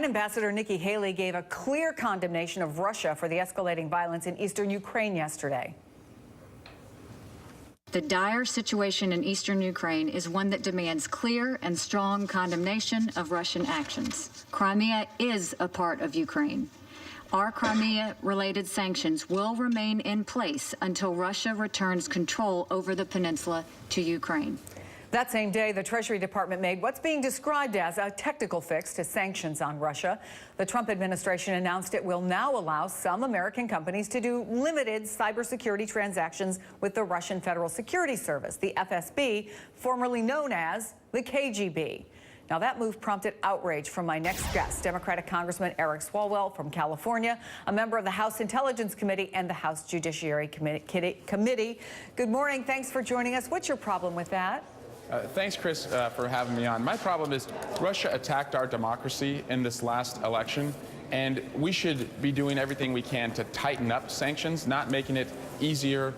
UN Ambassador Nikki Haley gave a clear condemnation of Russia for the escalating violence in eastern Ukraine yesterday. The dire situation in eastern Ukraine is one that demands clear and strong condemnation of Russian actions. Crimea is a part of Ukraine. Our Crimea-related sanctions will remain in place until Russia returns control over the peninsula to Ukraine. That same day, the Treasury Department made what's being described as a technical fix to sanctions on Russia. The Trump administration announced it will now allow some American companies to do limited cybersecurity transactions with the Russian Federal Security Service, the FSB, formerly known as the KGB. Now, that move prompted outrage from my next guest, Democratic Congressman Eric Swalwell from California, a member of the House Intelligence Committee and the House Judiciary Committee. Good morning. Thanks for joining us. What's your problem with that? Thanks, Chris, for having me on. My problem is Russia attacked our democracy in this last election, and we should be doing everything we can to tighten up sanctions, not making it easier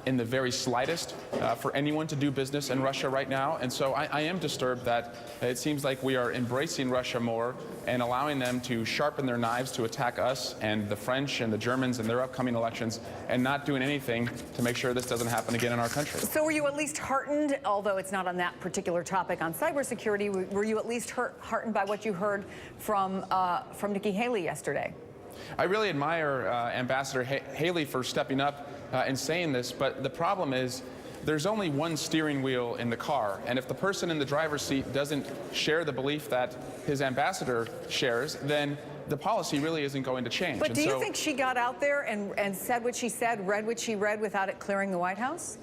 in the very slightest for anyone to do business in Russia right now. And so I am disturbed that it seems like we are embracing Russia more and allowing them to sharpen their knives to attack us and the French and the Germans in their upcoming elections, and not doing anything to make sure this doesn't happen again in our country. So were you at least heartened, although it's not on that particular topic on cybersecurity, were you at least heartened by what you heard from Nikki Haley yesterday? I really admire Ambassador Haley for stepping up and saying this, but the problem is there's only one steering wheel in the car, and if the person in the driver's seat doesn't share the belief that his ambassador shares, then the policy really isn't going to change. But do you think she got out there and said what she said, read what she read without it clearing the White House?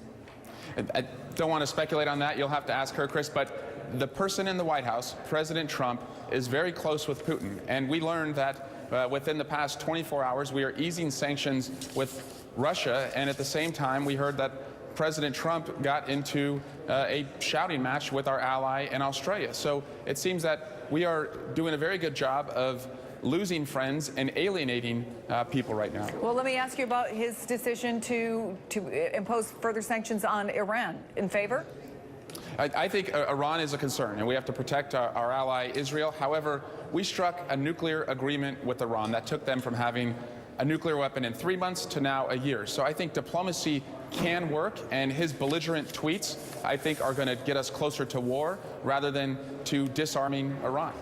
I don't want to speculate on that. You'll have to ask her, Chris, but the person in the White House, President Trump, is very close with Putin, and we learned that within the past 24 hours, we are easing sanctions with Russia, and at the same time, we heard that President Trump got into a shouting match with our ally in Australia. So it seems that we are doing a very good job of losing friends and alienating people right now. Well, let me ask you about his decision to impose further sanctions on Iran. In favor? I think Iran is a concern, and we have to protect our ally Israel. However, we struck a nuclear agreement with Iran that took them from having a nuclear weapon in 3 months to now a year. So I think diplomacy can work, and his belligerent tweets, I think, are going to get us closer to war rather than to disarming Iran.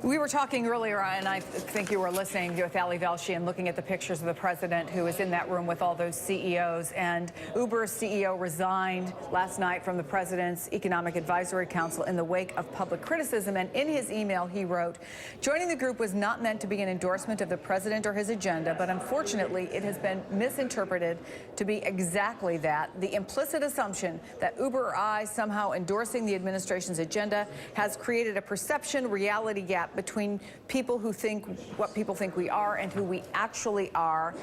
We were talking earlier, and I think you were listening with Ali Velshi and looking at the pictures of the president who was in that room with all those CEOs. And Uber's CEO resigned last night from the president's Economic Advisory Council in the wake of public criticism. And in his email, he wrote, "Joining the group was not meant to be an endorsement of the president or his agenda, but unfortunately, it has been misinterpreted to be exactly that. The implicit assumption that Uber or I somehow endorsing the administration's agenda has created a perception-reality gap between people who think what people think we are and who we actually are."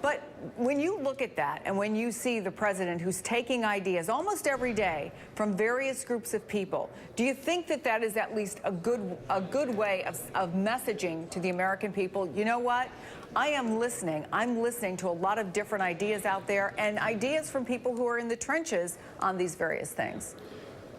But when you look at that and when you see the president who's taking ideas almost every day from various groups of people, do you think that that is at least a good way of messaging to the American people? You know what? I am listening. I'm listening to a lot of different ideas out there and ideas from people who are in the trenches on these various things.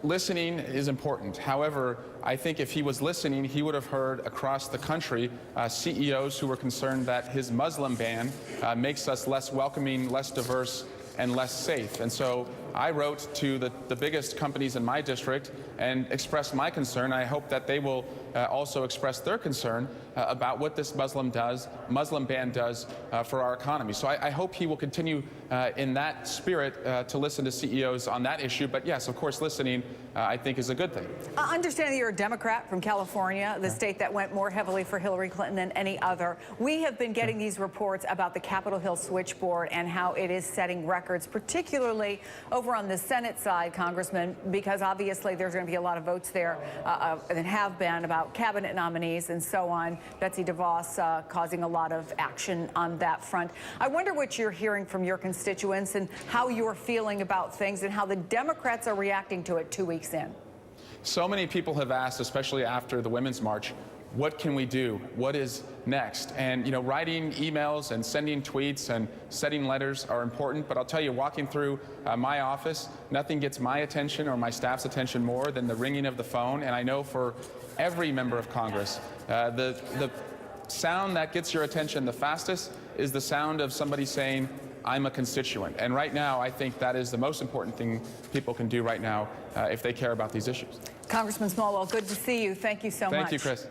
Listening is important. However, I think if he was listening, he would have heard across the country CEOs who were concerned that his Muslim ban makes us less welcoming, less diverse, and less safe. And so I wrote to the biggest companies in my district and expressed my concern. I hope that they will also express their concern about what this Muslim ban does for our economy. So I hope he will continue in that spirit to listen to CEOs on that issue. But yes, of course, listening, I think, is a good thing. Understanding you're a Democrat from California, the state that went more heavily for Hillary Clinton than any other, we have been getting these reports about the Capitol Hill switchboard and how it is setting records, particularly over on the Senate side, Congressman, because obviously there's going to be a lot of votes there that have been about cabinet nominees and so on. Betsy DeVos causing a lot of action on that front. I wonder what you're hearing from your constituents and how you're feeling about things and how the Democrats are reacting to it 2 weeks in. So many people have asked, especially after the Women's March, what can we do? What is next? And, you know, writing emails and sending tweets and sending letters are important, but I'll tell you, walking through my office, nothing gets my attention or my staff's attention more than the ringing of the phone. And I know for every member of Congress, the sound that gets your attention the fastest is the sound of somebody saying, I'm a constituent. And right now, I think that is the most important thing people can do right now if they care about these issues. Congressman Swalwell, good to see you. Thank you so much. Thank you, Chris.